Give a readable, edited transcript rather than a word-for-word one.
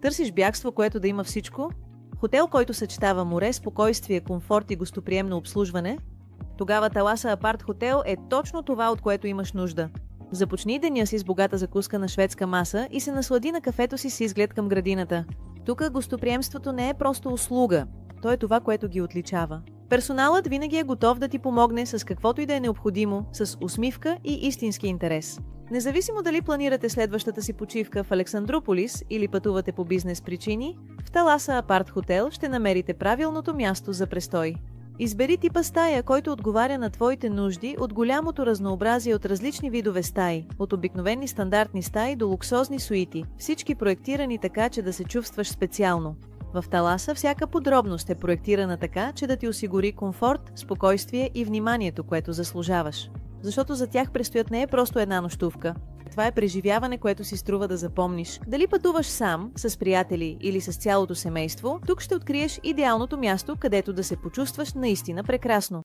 Търсиш бягство, което да има всичко? Хотел, който съчетава море, спокойствие, комфорт и гостоприемно обслужване? Тогава Таласа Апарт Хотел е точно това, от което имаш нужда. Започни деня си с богата закуска на шведска маса и се наслади на кафето си с изглед към градината. Тук гостоприемството не е просто услуга, то е това, което ги отличава. Персоналът винаги е готов да ти помогне с каквото и да е необходимо, с усмивка и истински интерес. Независимо дали планирате следващата си почивка в Александрополис или пътувате по бизнес причини, в Таласа Апарт Хотел ще намерите правилното място за престой. Избери типа стая, който отговаря на твоите нужди от голямото разнообразие от различни видове стаи, от обикновени стандартни стаи до луксозни суити, всички проектирани така, че да се чувстваш специално. В Таласа всяка подробност е проектирана така, че да ти осигури комфорт, спокойствие и вниманието, което заслужаваш. Защото за тях предстоят не е просто една нощувка. Това е преживяване, което си струва да запомниш. Дали пътуваш сам, с приятели или с цялото семейство, тук ще откриеш идеалното място, където да се почувстваш наистина прекрасно.